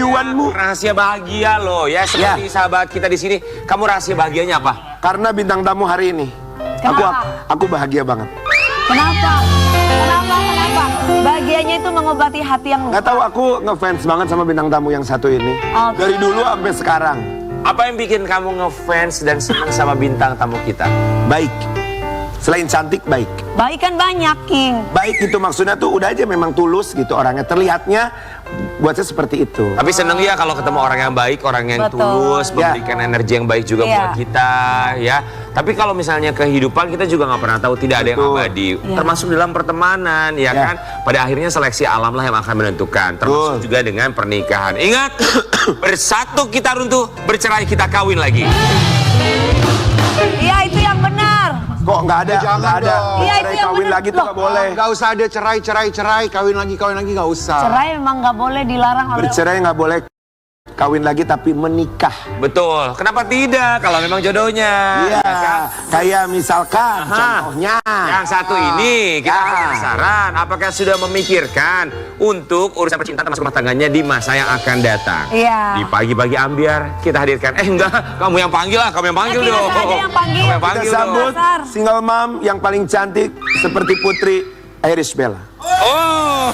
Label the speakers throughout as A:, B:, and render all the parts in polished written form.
A: kemajuanmu.
B: Rahasia bahagia loh ya, seperti sahabat kita di sini. Kamu rahasia bahagianya apa?
A: Karena bintang tamu hari ini. Aku bahagia banget.
C: Kenapa? Kenapa? Bahagianya itu mengobati hati yang luka.
A: Gak tahu, aku ngefans banget sama bintang tamu yang satu ini. Dari dulu sampai sekarang.
B: Apa yang bikin kamu ngefans dan senang sama bintang tamu kita?
A: Baik. Selain cantik, baik.
C: Baik kan banyak, King.
A: Baik itu maksudnya tuh udah aja memang tulus gitu orangnya. Terlihatnya buat saya seperti itu.
B: Tapi seneng ya kalau ketemu orang yang baik, orang yang tulus, memberikan energi yang baik juga buat kita ya. Tapi kalau misalnya kehidupan kita juga nggak pernah tahu, tidak ada yang abadi. Termasuk dalam pertemanan ya kan. Pada akhirnya seleksi alam lah yang akan menentukan. Termasuk juga dengan pernikahan. Ingat, bersatu kita runtuh, bercerai kita kawin lagi.
C: Iya itu yang benar.
A: Kok nggak ada? Nggak ada.
C: Iya itu yang
A: kawin
C: benar.
A: lagi tuh nggak boleh.
D: Nggak usah ada cerai, kawin lagi nggak usah.
C: Cerai memang nggak boleh, dilarang oleh.
A: Bercerai nggak boleh, kawin lagi tapi menikah.
B: Betul. Kenapa tidak? Kalau memang jodohnya.
A: Iya.
B: kan?
A: Kayak misalkan contohnya.
B: Yang satu ini kita penasaran. Apakah sudah memikirkan untuk urusan percintaan termasuk rumah tangganya di masa yang akan datang?
C: Iya.
B: Di pagi-pagi ambiar kita hadirkan. Enggak, kamu yang panggil lah, kamu yang panggil
C: Kita
B: dong.
C: saja yang panggil.
B: Kamu yang
A: Kita
B: panggil
A: sambut
B: dong.
A: single mom yang paling cantik seperti Putri Irish Bella.
B: Oh.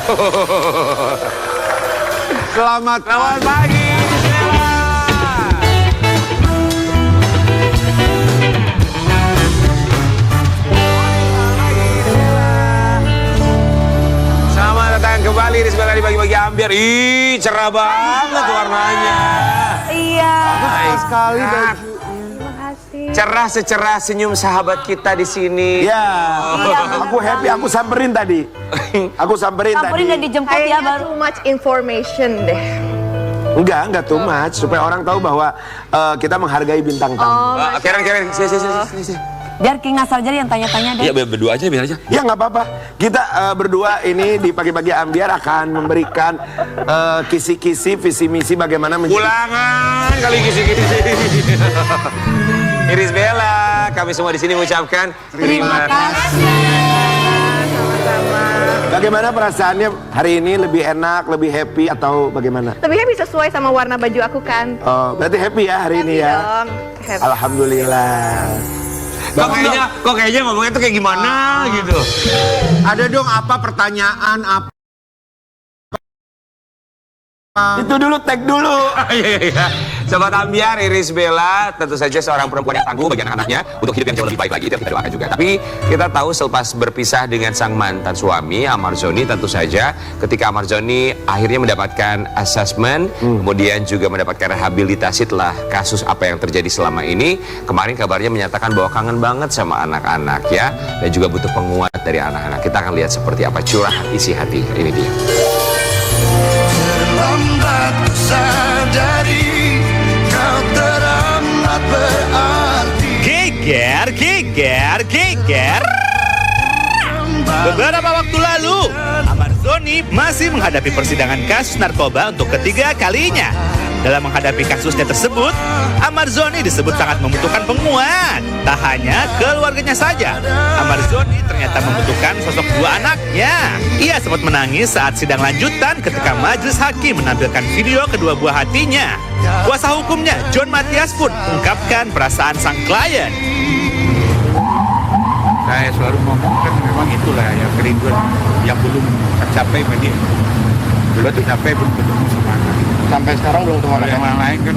D: Selamat
B: pagi. Kembali Iris Bella di pagi-pagi ambiar. Ih, cerah banget warnanya.
C: Iya.
D: sekali baju.
E: Terima kasih.
B: Cerah secerah senyum sahabat kita di sini.
A: Ya, aku happy, aku samperin tadi. Aku samperin tadi.
C: Dan dijemput ya
E: Kayaknya
C: baru.
E: too much information deh.
A: Enggak too much. Supaya orang tahu bahwa kita menghargai bintang tamu.
B: Keren, sini.
C: Biar King asal jadi yang tanya-tanya deh.
B: Iya, berdua aja, biar aja.
A: Ya nggak apa-apa. Kita berdua ini di pagi-pagi ambiar akan memberikan kisi-kisi visi misi bagaimana menjadi.
B: Ulangan kali kisi-kisi. Iris Bella, kami semua di sini mengucapkan terima kasih.
A: Bagaimana perasaannya hari ini? Lebih enak, lebih happy atau bagaimana?
E: Lebih happy sesuai sama warna baju aku kan.
A: Oh, berarti happy ya hari ini ya?
E: Dong. Happy.
A: Alhamdulillah.
B: Kok kayaknya ngomongnya tuh kayak gimana gitu.
D: Ada dong apa pertanyaan apa?
A: Itu dulu, tag dulu.
B: Iya. Sobat Ambiar, Iris Bella tentu saja seorang perempuan yang tangguh bagi anak-anaknya untuk hidup yang jauh lebih baik lagi. Itu yang kita doakan juga. Tapi kita tahu selepas berpisah dengan sang mantan suami Ahmad Zhoni, tentu saja ketika Ahmad Zhoni akhirnya mendapatkan assessment, kemudian juga mendapatkan rehabilitasi telah kasus apa yang terjadi selama ini. Kemarin kabarnya menyatakan bahwa kangen banget sama anak-anak ya, dan juga butuh penguat dari anak-anak. Kita akan lihat seperti apa curahan isi hati. Ini dia.
F: Terlambat ku sadari kau teramat berarti.
G: Geger. Beberapa waktu lalu, Ahmad Zhoni masih menghadapi persidangan kasus narkoba untuk ketiga kalinya. Dalam menghadapi kasusnya tersebut, Ahmad Zhoni disebut sangat membutuhkan penguat. Tak hanya keluarganya saja, Ahmad Zhoni ternyata membutuhkan sosok dua anaknya. Ia sempat menangis saat sidang lanjutan ketika majelis hakim menampilkan video kedua buah hatinya. Kuasa hukumnya, John Matias pun mengungkapkan perasaan sang klien.
H: Saya selalu ngomong kan memang itulah yang kerinduan yang belum tercapai sama dia. Belum tercapai, belum ketemu sama anak.
D: Sampai sekarang belum ketemu
H: Kalau yang lain kan.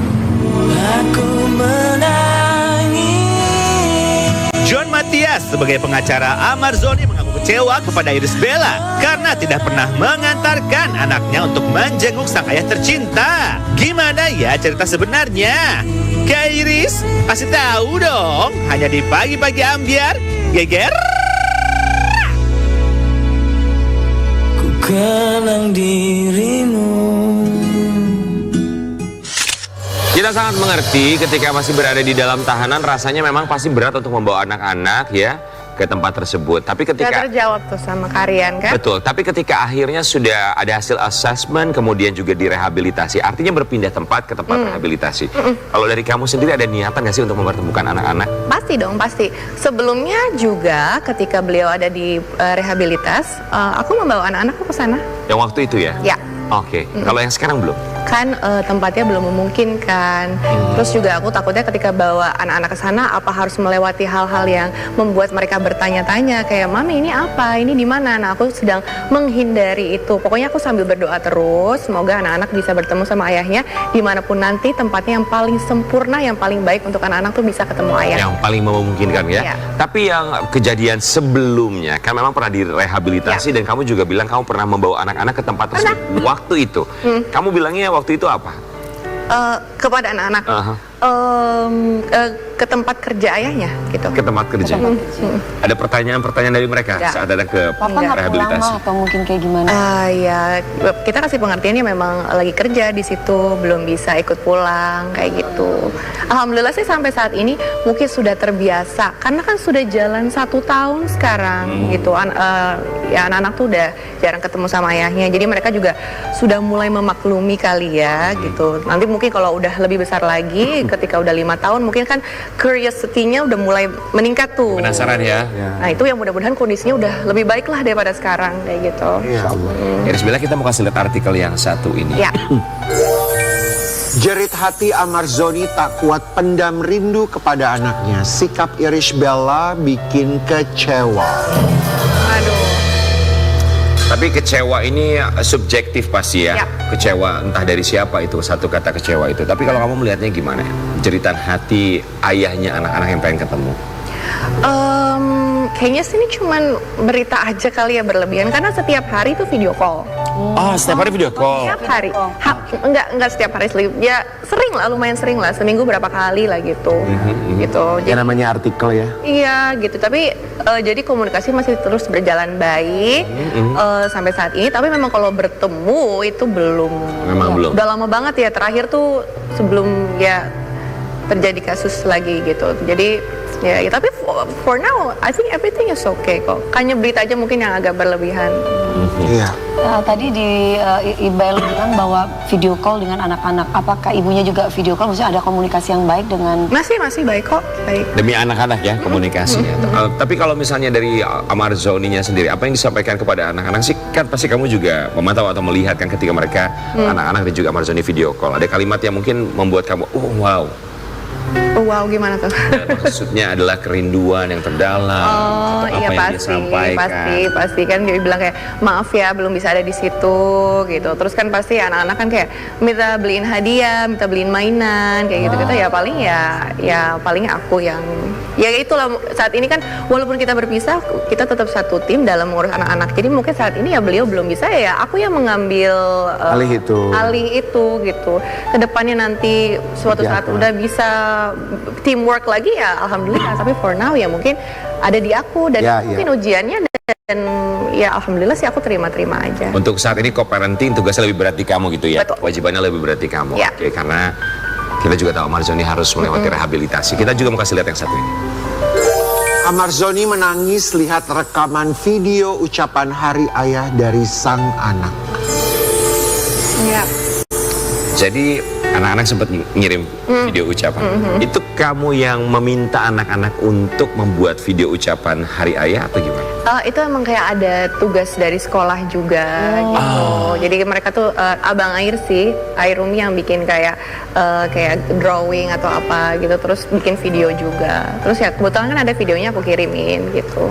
G: John Matias sebagai pengacara Ahmad Zhoni mengaku kecewa kepada Iris Bella karena tidak pernah mengantarkan anaknya untuk menjenguk sang ayah tercinta. Gimana ya cerita sebenarnya? Kak Iris, kasih tahu dong. Hanya di pagi-pagi ambiar. Geger.
F: Ku kenang dirimu.
B: Kita sangat mengerti ketika masih berada di dalam tahanan, rasanya memang pasti berat untuk membawa anak-anak ya ke tempat tersebut. Tapi
E: Gak
B: ketika
E: terjawab tuh sama Karian kan?
B: betul, tapi ketika akhirnya sudah ada hasil assessment, kemudian juga direhabilitasi, artinya berpindah tempat ke tempat rehabilitasi. Kalau dari kamu sendiri ada niatan nggak sih untuk mempertemukan anak-anak?
E: Pasti dong, pasti. Sebelumnya juga ketika beliau ada di rehabilitas, aku membawa anak-anakku ke sana.
B: Yang waktu itu ya?
E: Ya.
B: Oke. Kalau yang sekarang belum?
E: kan tempatnya belum memungkinkan. Terus juga aku takutnya ketika bawa anak-anak ke sana apa harus melewati hal-hal yang membuat mereka bertanya-tanya kayak mami ini apa, ini di mana. Nah aku sedang menghindari itu. Pokoknya aku sambil berdoa terus semoga anak-anak bisa bertemu sama ayahnya dimanapun nanti, tempatnya yang paling sempurna, yang paling baik untuk anak-anak tuh bisa ketemu ayah.
B: Yang paling memungkinkan ya.
E: Iya.
B: Tapi yang kejadian sebelumnya kan memang pernah direhabilitasi dan kamu juga bilang kamu pernah membawa anak-anak ke tempat tersebut. Waktu itu, kamu bilangnya waktu itu apa?
E: Kepada anak-anak ke tempat kerja ayahnya gitu.
B: Ke tempat kerja. Ada pertanyaan-pertanyaan dari mereka
E: Enggak.
B: saat datang ke
C: Papa nggak pulang
B: rehabilitasi.
C: mah atau mungkin kayak gimana?
E: Ya kita kasih pengertiannya memang lagi kerja di situ, belum bisa ikut pulang kayak gitu. Alhamdulillah sih sampai saat ini mungkin sudah terbiasa karena kan sudah jalan 1 tahun sekarang gitu. Ya anak-anak tuh udah jarang ketemu sama ayahnya, jadi mereka juga sudah mulai memaklumi kali ya gitu. Nanti mungkin kalau udah lebih besar lagi, ketika udah 5 tahun mungkin kan curiosity-nya udah mulai meningkat tuh.
B: Penasaran ya?
E: Nah itu yang mudah-mudahan kondisinya udah lebih baik lah daripada sekarang kayak gitu.
A: Ya Allah.
B: Iris Bella, kita mau kasih lihat artikel yang satu ini.
E: Ya.
D: Jerit hati Amarzoni tak kuat pendam rindu kepada anaknya. Sikap Irish Bella bikin kecewa.
E: Aduh.
B: Tapi kecewa ini subjektif pasti ya.
E: Ya.
B: Kecewa entah dari siapa itu, satu kata kecewa itu. Tapi kalau kamu melihatnya gimana? Jeritan hati ayahnya anak-anak yang pengen ketemu.
E: Kayaknya sih ini cuman berita aja kali ya, berlebihan karena setiap hari tuh video call.
B: Oh, setiap hari video call.
E: Setiap hari. Enggak setiap hari, ya sering lah, lumayan sering lah, seminggu berapa kali lah gitu. Gitu.
A: Ya namanya artikel ya.
E: Iya gitu, tapi jadi komunikasi masih terus berjalan baik sampai saat ini. Tapi memang kalau bertemu itu belum.
B: Memang belum.
E: Udah lama banget ya, terakhir tuh sebelum ya terjadi kasus lagi gitu. Jadi ya tapi for now I think everything is okay kok. Hanya berita aja mungkin yang agak berlebihan.
A: Iya.
C: Tadi di Ibel bilang bahwa video call dengan anak-anak. Apakah ibunya juga video call? Maksudnya ada komunikasi yang baik dengan...
E: Masih baik kok, baik.
B: Demi anak-anak ya komunikasi. Tapi kalau misalnya dari Amarzoninya sendiri, apa yang disampaikan kepada anak-anak sih? Kan pasti kamu juga memantau atau melihat kan ketika mereka anak-anak dan juga Amarzoni video call. Ada kalimat yang mungkin membuat kamu, oh wow.
E: Oh, wow, gimana tuh?
B: Maksudnya adalah kerinduan yang terdalam.
E: Oh
B: atau
E: iya
B: apa yang dia
E: pasti,
B: sampaikan.
E: pasti kan dia bilang kayak maaf ya belum bisa ada di situ gitu. Terus kan pasti anak-anak kan kayak minta beliin hadiah, minta beliin mainan kayak gitu gitu ya paling aku yang ya itulah saat ini kan walaupun kita berpisah kita tetap satu tim dalam mengurus anak-anak. Jadi mungkin saat ini ya beliau belum bisa ya aku yang mengambil alih itu gitu. Kedepannya nanti suatu saat udah bisa teamwork lagi ya alhamdulillah, tapi for now ya mungkin ada di aku dan mungkin ujiannya dan ya alhamdulillah sih aku terima-terima aja.
B: Untuk saat ini co-parenting tugasnya lebih berat di kamu gitu ya.
E: Betul.
B: Wajibannya lebih berat di kamu.
E: Ya.
B: Oke, karena kita juga tahu Amarzoni harus melewati rehabilitasi. Kita juga mau kasih lihat yang satu ini.
D: Amarzoni menangis lihat rekaman video ucapan hari ayah dari sang anak.
E: Ya.
B: Jadi anak-anak sempat ngirim video ucapan. Itu kamu yang meminta anak-anak untuk membuat video ucapan hari ayah atau gimana?
E: Itu emang kayak ada tugas dari sekolah juga gitu. Jadi mereka tuh Abang Air sih, Airumi yang bikin kayak drawing atau apa gitu, terus bikin video juga. Terus ya kebetulan kan ada videonya aku kirimin gitu.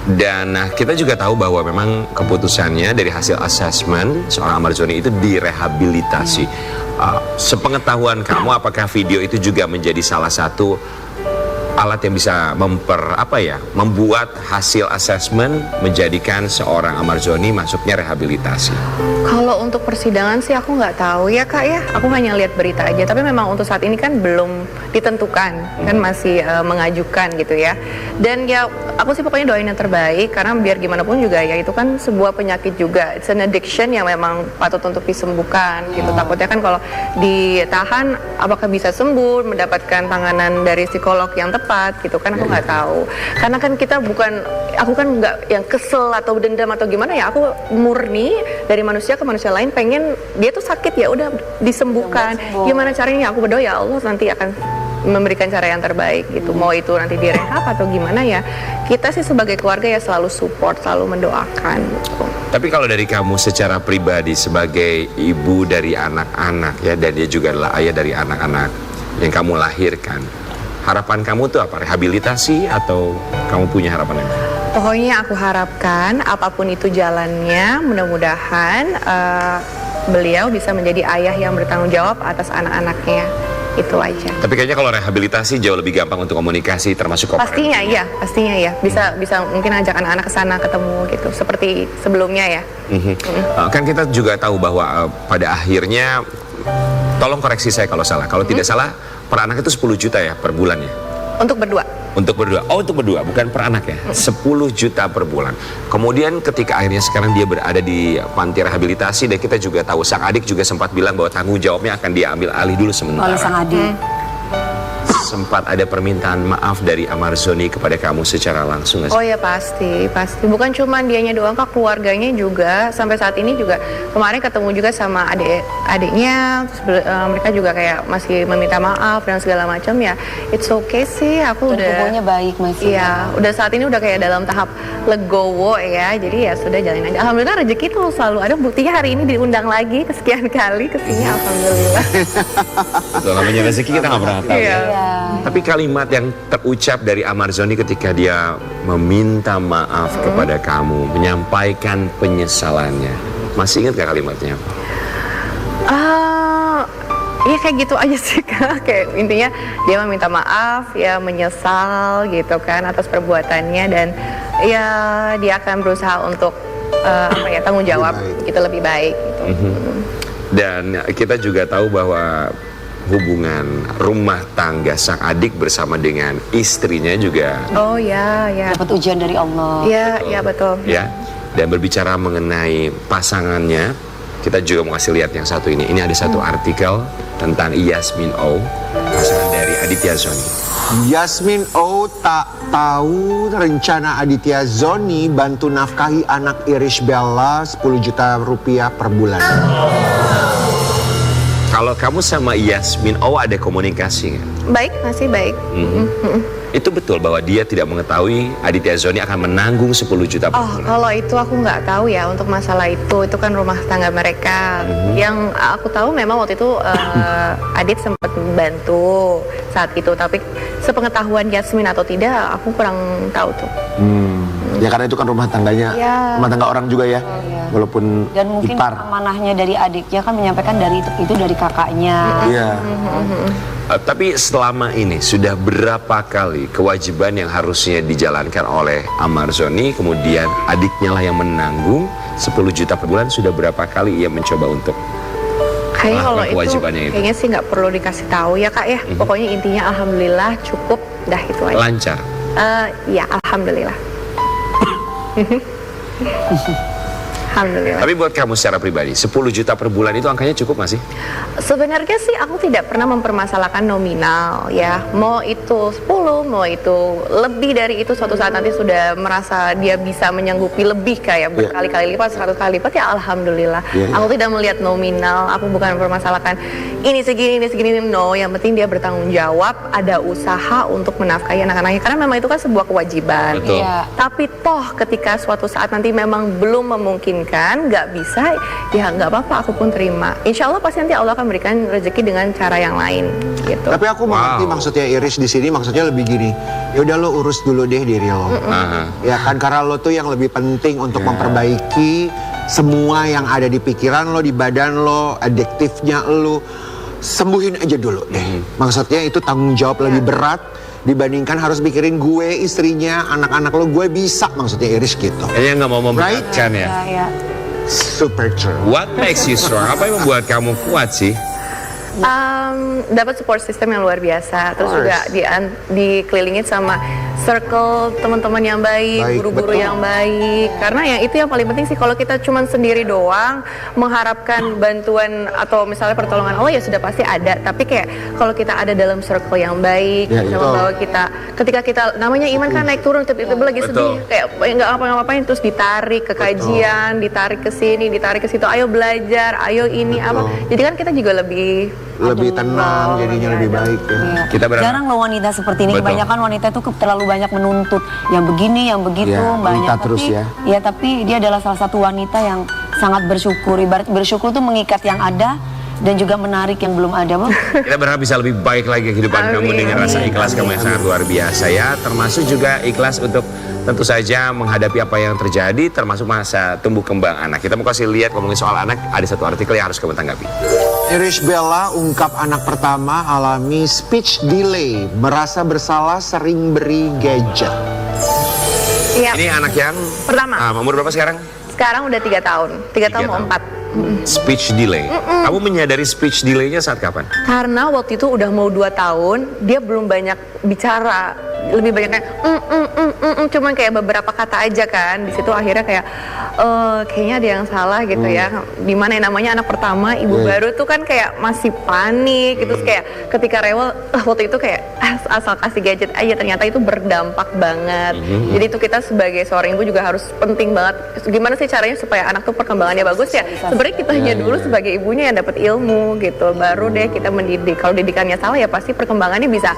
B: Dan kita juga tahu bahwa memang keputusannya dari hasil assessment seorang Amarzoni itu direhabilitasi. Sepengetahuan kamu, apakah video itu juga menjadi salah satu alat yang bisa membuat hasil assessment menjadikan seorang Amarzoni masuknya rehabilitasi?
E: Kalau untuk persidangan sih aku nggak tahu ya Kak ya, aku hanya lihat berita aja. Tapi memang untuk saat ini kan belum ditentukan, kan masih mengajukan gitu ya. Dan ya aku sih pokoknya doain yang terbaik karena biar gimana pun juga ya itu kan sebuah penyakit juga, it's an addiction yang memang patut untuk disembuhkan gitu. Takutnya kan kalau ditahan apakah bisa sembuh, mendapatkan tanganan dari psikolog yang tepat gitu kan, aku nggak tahu. Karena kan aku kan nggak yang kesel atau dendam atau gimana ya, aku murni dari manusia ke manusia lain pengen dia tuh sakit ya udah disembuhkan. Gimana caranya? Aku berdoa ya Allah nanti akan memberikan cara yang terbaik gitu. Mau itu nanti direhab atau gimana ya, kita sih sebagai keluarga ya selalu support, selalu mendoakan gitu.
B: Tapi kalau dari kamu secara pribadi sebagai ibu dari anak-anak ya, dan dia juga adalah ayah dari anak-anak yang kamu lahirkan, harapan kamu tuh apa? Rehabilitasi atau kamu punya harapan yang lain?
E: Pokoknya aku harapkan apapun itu jalannya, mudah-mudahan beliau bisa menjadi ayah yang bertanggung jawab atas anak-anaknya. Itu aja.
B: Tapi kayaknya kalau rehabilitasi jauh lebih gampang untuk komunikasi, termasuk
E: Pastinya ya. Bisa mungkin ajak anak-anak ke sana ketemu gitu, seperti sebelumnya ya.
B: Kan kita juga tahu bahwa pada akhirnya, tolong koreksi saya kalau salah. Kalau tidak salah, per anak itu 10 juta ya per bulan ya?
E: Untuk berdua.
B: Untuk berdua. Oh, untuk berdua, bukan per anak ya. 10 juta per bulan. Kemudian ketika akhirnya sekarang dia berada di panti rehabilitasi, dan kita juga tahu sang adik juga sempat bilang bahwa tanggung jawabnya akan diambil alih dulu sementara.
C: Oleh sang adik.
B: Sempat ada permintaan maaf dari Amarzoni kepada kamu secara langsung nggak sih?
E: Oh ya pasti. Bukan cuma dianya doang, Kak, keluarganya juga. Sampai saat ini juga kemarin ketemu juga sama adiknya, terus mereka juga kayak masih meminta maaf dan segala macam ya. It's okay sih, aku
C: Dan
E: udah.
C: pokoknya baik masih.
E: Iya, udah saat ini udah kayak dalam tahap legowo ya. Jadi ya sudah jalanin aja. Alhamdulillah rezeki tuh selalu ada. Buktinya hari ini diundang lagi kesekian kali kesini, alhamdulillah.
B: Betul, namanya rezeki kita nggak pernah tahu.
E: Iya.
C: Iya.
B: Tapi kalimat yang terucap dari Amarzoni ketika dia meminta maaf kepada kamu, menyampaikan penyesalannya, masih ingat gak kalimatnya?
E: Iya kayak gitu aja sih, Kak. Kayak intinya dia meminta maaf, ya menyesal gitu kan atas perbuatannya, dan ya dia akan berusaha untuk tanggung jawab gitu lebih baik gitu.
B: Dan kita juga tahu bahwa hubungan rumah tangga sang adik bersama dengan istrinya juga
E: Oh ya.
C: Dapat ujian dari Allah.
E: Iya betul.
B: ya. Dan berbicara mengenai pasangannya, kita juga mau kasih lihat yang satu ini. Ini ada satu artikel tentang Yasmin O, pasangan dari Aditya Zoni.
D: Yasmin O tak tahu rencana Aditya Zoni bantu nafkahi anak Irish Bella 10 juta rupiah per bulan.
B: Kalau kamu sama Yasmin O ada komunikasi nggak?
E: Baik, masih baik.
B: Itu betul bahwa dia tidak mengetahui Aditya Zoni akan menanggung 10 juta per bulan?
E: Kalau itu aku nggak tahu ya untuk masalah itu kan rumah tangga mereka. Yang aku tahu memang waktu itu Adit sempat membantu saat itu, tapi sepengetahuan Yasmin atau tidak aku kurang tahu tuh.
A: Ya karena itu kan rumah tangganya,
E: Ya.
A: rumah tangga orang juga ya, walaupun
C: Dan mungkin
A: ipar.
C: amanahnya dari adiknya kan menyampaikan dari itu dari kakaknya.
A: Iya.
B: Tapi selama ini sudah berapa kali kewajiban yang harusnya dijalankan oleh Amarzoni, kemudian adiknya lah yang menanggung 10 juta per bulan, sudah berapa kali ia mencoba untuk
E: Kayaknya kalau
B: melakukan
E: itu,
B: kewajibannya itu?
E: kayaknya sih nggak perlu dikasih tahu ya, Kak ya. Pokoknya intinya alhamdulillah cukup, dah itu aja.
B: lancar?
E: Ya alhamdulillah. Alhamdulillah.
B: Tapi buat kamu secara pribadi, 10 juta per bulan itu angkanya cukup nggak sih?
E: Sebenarnya sih aku tidak pernah mempermasalahkan nominal ya. Mau itu 10, mau itu lebih dari itu, suatu saat nanti sudah merasa dia bisa menyanggupi lebih kayak berkali-kali lipat, 100 kali lipat, ya alhamdulillah. Aku tidak melihat nominal, aku bukan mempermasalahkan ini segini, no. Yang penting dia bertanggung jawab, ada usaha untuk menafkahi anak-anaknya, karena memang itu kan sebuah kewajiban.
B: Betul.
C: Iya.
E: Tapi toh ketika suatu saat nanti memang belum memungkinkan, nggak bisa, ya nggak apa-apa, aku pun terima. Insya Allah pasti nanti Allah akan berikan rezeki dengan cara yang lain gitu.
D: Tapi aku mengerti maksudnya Iris di sini, maksudnya lebih gini. Ya udah lo urus dulu deh diri lo. Ya kan, karena lo tuh yang lebih penting untuk memperbaiki semua yang ada di pikiran lo, di badan lo, adiktifnya lo. Sembuhin aja dulu deh. Maksudnya itu tanggung jawab lebih berat dibandingkan harus mikirin gue, istrinya, anak-anak lo. Gue bisa, maksudnya Iris gitu.
B: Kayaknya nggak mau memberatkan ya.
C: Ya.
D: Super true.
B: What makes you strong? Apa yang membuat kamu kuat sih?
E: Dapat support system yang luar biasa, terus juga dikelilingin sama circle teman-teman yang baik, guru-guru
D: betul.
E: yang baik. Karena yang itu yang paling penting sih. Kalau kita cuma sendiri doang mengharapkan bantuan atau misalnya pertolongan Allah, ya sudah pasti ada. Tapi kayak kalau kita ada dalam circle yang baik,
D: Ya,
E: bisa
D: itu.
E: membawa kita, ketika kita namanya iman kan naik turun, tiba-tiba lagi sedih, kayak nggak apa-ngapain, terus ditarik ke kajian, ditarik ke sini, ditarik ke situ, ayo belajar, ayo ini apa. Jadi kan kita juga lebih
D: lebih tenang, jadinya lebih baik ya.
C: Iya.
B: Kita berharap-
C: Jarang loh wanita seperti ini.
B: Betul.
C: Kebanyakan wanita itu terlalu banyak menuntut yang begini, yang begitu,
A: Iya,
C: banyak.
A: minta
C: Tapi
A: terus ya.
C: ya, tapi dia adalah salah satu wanita yang sangat bersyukur. Ibarat bersyukur tuh mengikat yang ada dan juga menarik yang belum ada. Bu.
B: Kita berharap bisa lebih baik lagi kehidupan kamu dengan rasa ikhlas kamu yang sangat luar biasa ya. Termasuk juga ikhlas untuk tentu saja menghadapi apa yang terjadi, termasuk masa tumbuh kembang anak. Kita mau kasih lihat ngomongin soal anak, ada satu artikel yang harus kamu tanggapi.
D: Irish Bella ungkap anak pertama alami speech delay, merasa bersalah sering beri gadget.
E: Iya.
B: Ini anak yang
E: Pertama.
B: umur berapa sekarang?
E: Sekarang udah 3 tahun. 3 tahun mau 4.
B: Speech delay. Kamu menyadari speech delay-nya saat kapan?
E: Karena waktu itu udah mau 2 tahun, dia belum banyak bicara. Lebih banyak kayak cuman kayak beberapa kata aja kan. Di situ akhirnya kayak kayaknya ada yang salah gitu ya. Dimana yang namanya anak pertama, ibu baru tuh kan kayak masih panik gitu. Terus kayak ketika rewel waktu itu kayak asal kasih gadget aja, ternyata itu berdampak banget. Jadi itu kita sebagai seorang ibu juga harus penting banget. Gimana sih caranya supaya anak tuh perkembangannya bagus ya? Sebenarnya kita hanya dulu sebagai ibunya yang dapat ilmu gitu. Baru deh kita mendidik. Kalau didikannya salah ya pasti perkembangannya bisa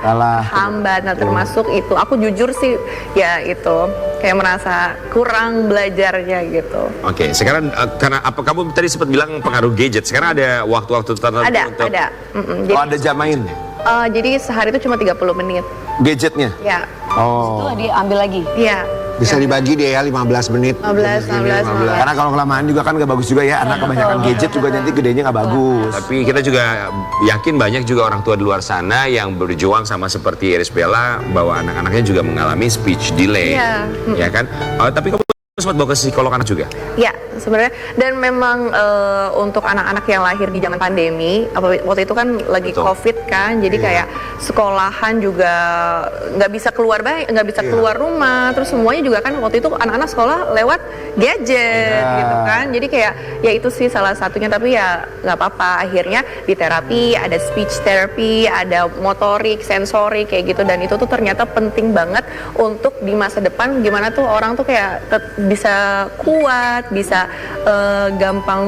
E: hambat. Nah termasuk itu aku jujur sih ya itu kayak merasa kurang belajarnya gitu.
B: Oke, sekarang karena apa kamu tadi sempat bilang pengaruh gadget. Sekarang ada waktu-waktu tertentu untuk
E: Ada. Jadi,
A: Oh, ada jam main
E: jadi sehari itu cuma 30 menit.
A: gadgetnya.
E: Ya.
A: Oh.
C: Itu diambil lagi.
E: Iya.
D: Bisa dibagi deh ya 15 menit.
E: 15.
A: Karena kalau kelamaan juga kan nggak bagus juga ya, anak kebanyakan gadget juga nanti gedenya nggak bagus.
B: Tapi kita juga yakin banyak juga orang tua di luar sana yang berjuang sama seperti Irish Bella bahwa anak-anaknya juga mengalami speech delay.
E: Iya.
B: Ya kan? Tapi kamu sempat bawa ke psikolog anak juga?
E: Ya, sebenarnya dan memang untuk anak-anak yang lahir di zaman pandemi, waktu itu kan lagi
B: Betul.
E: COVID kan, jadi kayak sekolahan juga nggak bisa keluar nggak bisa keluar rumah, terus semuanya juga kan waktu itu anak-anak sekolah lewat gadget gitu kan, jadi kayak ya itu sih salah satunya, tapi ya nggak apa-apa, akhirnya di terapi ada speech therapy, ada motorik, sensorik kayak gitu, dan itu tuh ternyata penting banget untuk di masa depan gimana tuh orang tuh kayak bisa kuat, bisa gampang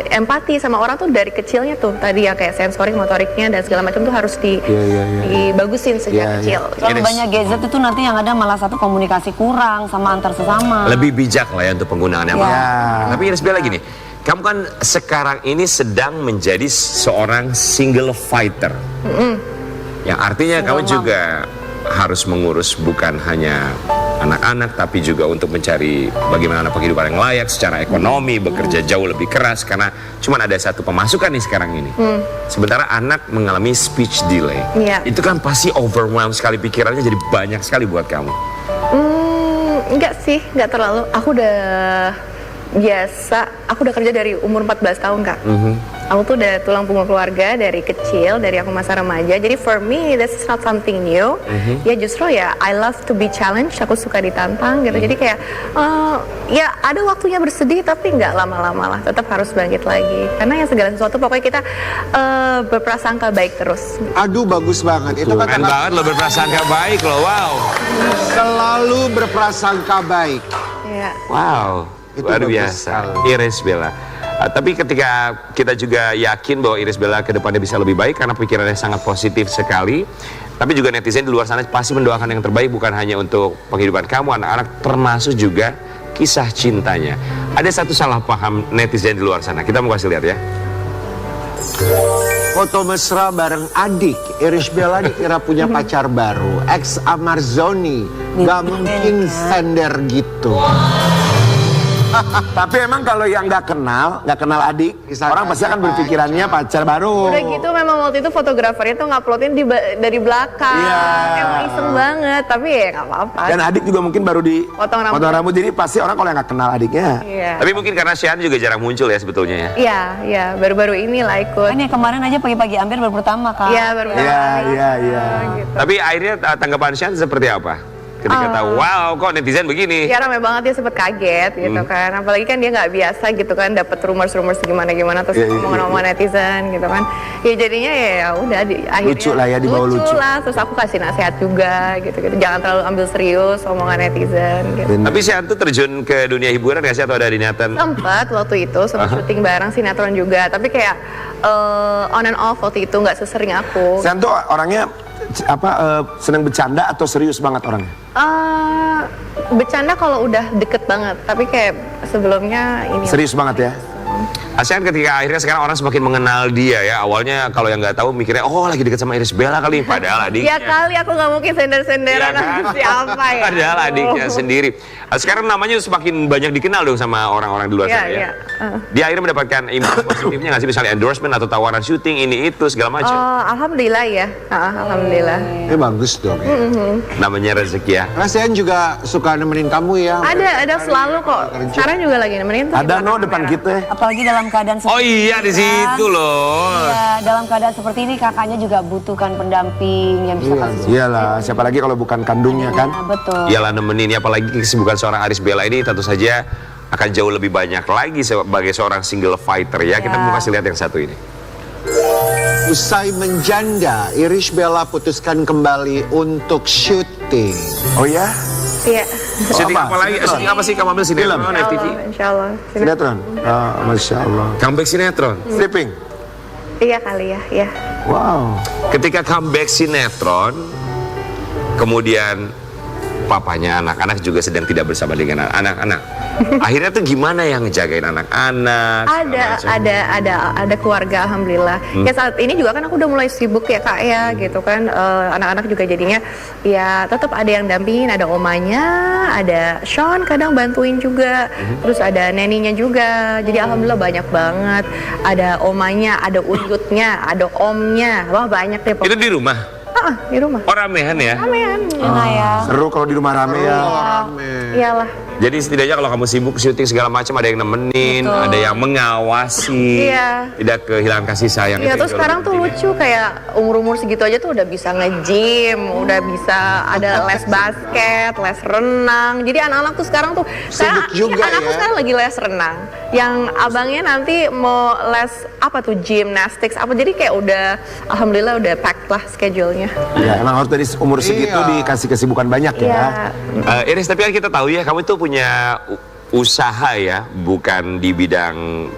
E: empati sama orang tuh dari kecilnya tuh tadi ya kayak sensorik, motoriknya dan segala macam tuh harus dibagusin sejak kecil.
C: Terlalu banyak gadget itu nanti yang ada malah satu komunikasi kurang sama antar sesama.
B: Lebih bijak lah ya untuk penggunaannya.
C: Ya.
B: Tapi Irish Bella gini, kamu kan sekarang ini sedang menjadi seorang single fighter. Yang artinya kamu juga harus mengurus bukan hanya anak-anak tapi juga untuk mencari bagaimana penghidupan yang layak secara ekonomi, bekerja jauh lebih keras karena cuma ada satu pemasukan nih sekarang ini. Sementara anak mengalami speech delay.
E: Iya.
B: Itu kan pasti overwhelmed sekali, pikirannya jadi banyak sekali buat kamu.
E: Enggak sih, enggak terlalu. Aku udah biasa, aku udah kerja dari umur 14 tahun Kak. Aku tuh udah tulang punggung keluarga dari kecil, dari aku masa remaja. Jadi for me this is not something new. Ya justru ya I love to be challenged, aku suka ditantang gitu. Jadi kayak ya ada waktunya bersedih tapi nggak lama-lama lah, tetap harus bangkit lagi. Karena yang segala sesuatu pokoknya kita berprasangka baik terus.
D: Aduh bagus banget. Itu
B: Keren
D: kata
B: banget lo berprasangka baik lo, wow.
D: selalu berprasangka baik.
E: Ya.
B: Wow,
D: Itu
B: luar
D: bagus
B: biasa.
D: sekali.
B: Irish Bella. Tapi ketika kita juga yakin bahwa Irish Bella ke depannya bisa lebih baik karena pikirannya sangat positif sekali. Tapi juga netizen di luar sana pasti mendoakan yang terbaik bukan hanya untuk penghidupan kamu, anak-anak, termasuk juga kisah cintanya. Ada satu salah paham netizen di luar sana. Kita mau kasih lihat ya.
D: Foto mesra bareng adik. Irish Bella dikira punya pacar baru. Ex Amarzoni. Gak mungkin sender gitu.
A: Tapi emang kalau yang nggak kenal adik,
D: Bisa
A: orang pasti akan berpikirannya pacar baru.
E: Udah gitu memang waktu itu fotografernya tuh nguploadin dari belakang.
A: Iya.
E: Emang iseng banget, tapi ya nggak apa-apa.
A: Dan adik juga mungkin baru di
E: Potong rambut.
A: jadi pasti orang kalau yang nggak kenal adiknya.
E: Iya.
B: Tapi mungkin karena Shan juga jarang muncul ya sebetulnya ya.
E: Iya, baru-baru inilah ikut.
C: Kan ya kemarin aja pagi-pagi Amber baru pertama Kak.
E: Iya, baru
A: Iya.
E: gitu.
B: Tapi akhirnya tanggapan Shan seperti apa? ketika tahu, wow kok netizen begini?
E: Ya ramai banget, dia sempet kaget gitu kan. Apalagi kan dia nggak biasa gitu kan dapat rumors gimana terus omongan-omongan netizen gitu kan. Ya jadinya ya udah akhirnya
A: Lucu lah ya, dibawa lucu.
E: lah. Terus aku kasih nasihat juga gitu. Jangan terlalu ambil serius omongan netizen gitu.
B: Tapi si Antu terjun ke dunia hiburan nggak sih atau ada niatan?
E: Sempat waktu itu syuting bareng sinetron juga, tapi kayak on and off waktu itu, nggak sesering aku.
A: Sen tuh orangnya seneng bercanda atau serius banget orangnya?
E: Bercanda kalau udah deket banget, tapi kayak sebelumnya ini
A: Serius banget ya?
B: ASEAN ketika akhirnya sekarang orang semakin mengenal dia ya. Awalnya kalau yang nggak tahu mikirnya oh lagi deket sama Irish Bella kali, padahal adiknya.
E: Ya kali aku nggak mungkin sender-senderan sama siapa ya.
B: Padahal adiknya sendiri. Sekarang namanya semakin banyak dikenal dong sama orang-orang di luar sana ya. Dia akhirnya mendapatkan impact positifnya nggak sih, misalnya endorsement atau tawaran syuting ini itu segala macam.
E: Alhamdulillah ya. Alhamdulillah.
D: Bagus dong ya.
B: Namanya rezeki ya.
D: ASEAN juga suka nemenin kamu ya.
E: Ada selalu kok. Sekarang juga lagi nemenin tuh.
A: Ada no depan kita.
C: Apalagi dalam keadaan seperti
B: Oh iya di situ loh.
C: Iya, dalam keadaan seperti ini kakaknya juga butuhkan pendamping yang bisa kasih.
A: Iyalah, siapa lagi kalau bukan kandungnya kan?
C: Nah, betul.
B: Iyalah nemenin, apalagi kesibukan seorang Irish Bella ini tentu saja akan jauh lebih banyak lagi sebagai seorang single fighter ya. Kita mau kasih lihat yang satu ini.
D: Usai menjanda, Irish Bella putuskan kembali untuk syuting.
A: Oh ya?
E: Iya.
B: Syuting apa lagi? Syuting apa sih kamu ambil sinetron FTV?
E: Insyaallah.
A: Sinetron? Masya Allah.
B: Comeback sinetron.
A: Stripping?
E: Iya kali ya, ya.
A: Wow.
B: Ketika comeback sinetron, kemudian papanya anak-anak juga sedang tidak bersama dengan anak-anak. Akhirnya tuh gimana yang ngejagain anak-anak?
E: Ada keluarga alhamdulillah. Ya saat ini juga kan aku udah mulai sibuk ya Kak ya gitu kan. Anak-anak juga jadinya ya tetap ada yang dampingin, ada omanya, ada Sean kadang bantuin juga. Terus ada neninya juga. Jadi alhamdulillah banyak banget. Ada omanya, ada uyutnya, ada omnya. Wah banyak deh.
B: Itu di rumah?
E: Di rumah.
B: Oh ramean ya?
E: Ramean.
C: Ya.
A: Seru kalau di rumah rame ya.
E: Iyalah.
B: Jadi setidaknya kalau kamu sibuk syuting segala macam ada yang nemenin, ada yang mengawasi,
E: Iya.
B: tidak kehilangan kasih sayang.
E: Iya,
B: itu
E: terus
B: yang
E: sekarang
B: jauh
E: tuh
B: lebih penting
E: lucu kayak umur-umur segitu aja tuh udah bisa nge-gym, udah bisa ada les basket, les renang. Jadi anak-anak tuh sekarang tuh
D: juga
E: anakku
D: ya.
E: sekarang lagi les renang. Yang abangnya nanti mau les apa tuh gymnastics apa. Jadi kayak udah alhamdulillah udah packed lah schedule-nya.
A: Ya, emang harus dari umur segitu dikasih kesibukan banyak ya.
E: Iya.
B: Iris, tapi kan kita tahu ya, kamu itu punya usaha ya, bukan di bidang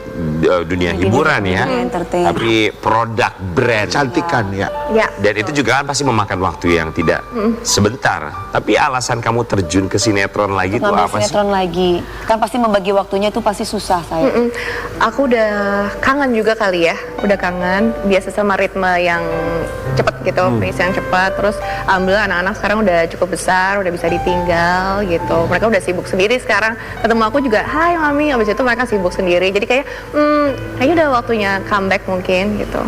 B: dunia hiburan ya,
C: entertain.
B: tapi produk brand.
D: Cantikan ya.
E: Ya.
B: Dan itu juga kan pasti memakan waktu yang tidak sebentar. Tapi alasan kamu terjun ke sinetron lagi itu
C: Ngambil
B: apa sih?
C: sinetron lagi. Kan pasti membagi waktunya itu pasti susah saya.
E: Aku udah kangen juga kali ya, udah kangen. Biasa sama ritme yang cepet gitu, pace yang cepat. Terus alhamdulillah anak-anak sekarang udah cukup besar, udah bisa ditinggal gitu. Mereka udah sibuk sendiri sekarang. Ketemu aku juga, hai mami. Abis itu mereka sibuk sendiri. Jadi kayak, kayaknya udah waktunya comeback mungkin gitu.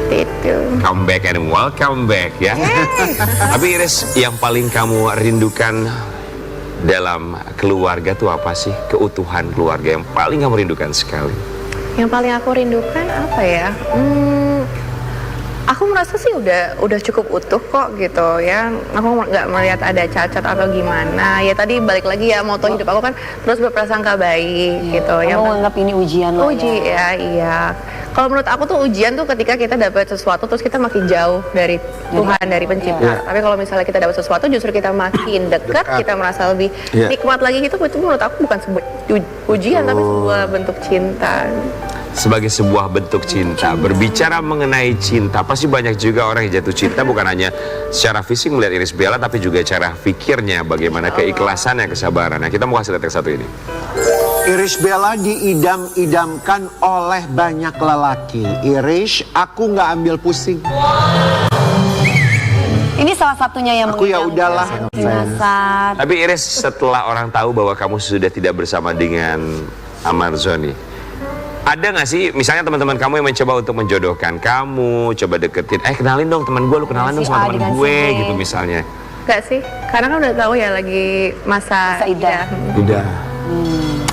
E: Itu.
B: Come back and welcome back ya. Tapi Iris, yang paling kamu rindukan dalam keluarga tuh apa sih? Keutuhan keluarga yang paling kamu rindukan sekali?
E: Yang paling aku rindukan apa ya? Aku merasa sih udah cukup utuh kok gitu ya. Aku nggak melihat ada cacat atau gimana. Ya tadi balik lagi ya, moto hidup aku kan terus berprasangka baik gitu.
C: Kamu
E: Yang
C: anggap ini ujian lah
E: ya, iya. Kalau menurut aku tuh ujian tuh ketika kita dapat sesuatu terus kita makin jauh dari Tuhan, dari pencipta. Tapi kalau misalnya kita dapat sesuatu justru kita makin dekat, kita merasa lebih nikmat lagi, itu menurut aku bukan sebuah ujian tapi sebuah bentuk cinta.
B: Sebagai sebuah bentuk cinta. Berbicara mengenai cinta, pasti banyak juga orang yang jatuh cinta bukan hanya secara fisik melihat Irish Bella, tapi juga cara pikirnya, bagaimana keikhlasannya, kesabarannya. Kita mau kasih lihat yang satu ini.
D: Irish Bella diidam-idamkan oleh banyak lelaki. Irish, aku nggak ambil pusing.
C: Ini salah satunya yang
D: Aku ya udahlah.
C: Nasar.
B: Tapi Iris, setelah orang tahu bahwa kamu sudah tidak bersama dengan Amarzoni, ada nggak sih misalnya teman-teman kamu yang mencoba untuk menjodohkan kamu, coba deketin, kenalin dong teman gue, lu kenalan dong sama teman gue gitu misalnya?
E: Gak sih, karena kan udah tahu ya lagi masa idah.
A: Udah.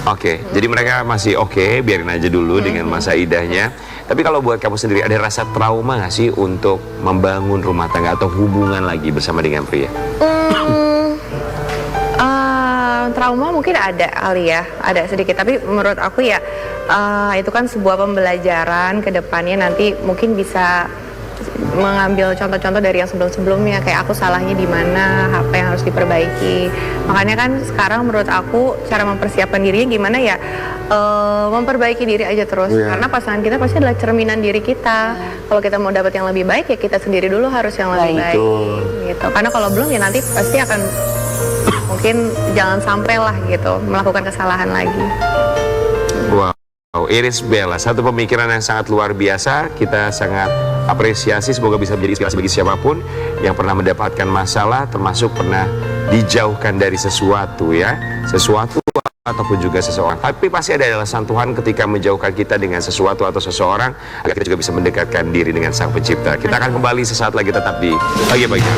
B: Oke, jadi mereka masih oke, biarin aja dulu dengan masa idahnya. Tapi kalau buat kamu sendiri, ada rasa trauma nggak sih untuk membangun rumah tangga atau hubungan lagi bersama dengan pria?
E: trauma mungkin ada kali ya, ada sedikit. Tapi menurut aku ya itu kan sebuah pembelajaran ke depannya, nanti mungkin bisa mengambil contoh-contoh dari yang sebelum-sebelumnya, kayak aku salahnya di mana, apa yang harus diperbaiki. Makanya kan sekarang menurut aku cara mempersiapkan dirinya gimana ya, memperbaiki diri aja terus. Karena pasangan kita pasti adalah cerminan diri kita. Kalau kita mau dapat yang lebih baik ya kita sendiri dulu harus yang lebih baik. Gitu. Karena kalau belum ya nanti pasti akan mungkin jangan sampai lah gitu melakukan kesalahan lagi.
B: Wow, Irish Bella, satu pemikiran yang sangat luar biasa. Kita sangat apresiasi, semoga bisa menjadi inspirasi bagi siapapun yang pernah mendapatkan masalah, termasuk pernah dijauhkan dari sesuatu ya, sesuatu ataupun juga seseorang. Tapi pasti ada alasan Tuhan ketika menjauhkan kita dengan sesuatu atau seseorang, agar kita juga bisa mendekatkan diri dengan Sang Pencipta. Kita akan kembali sesaat lagi, tetap di Pagi Pagi.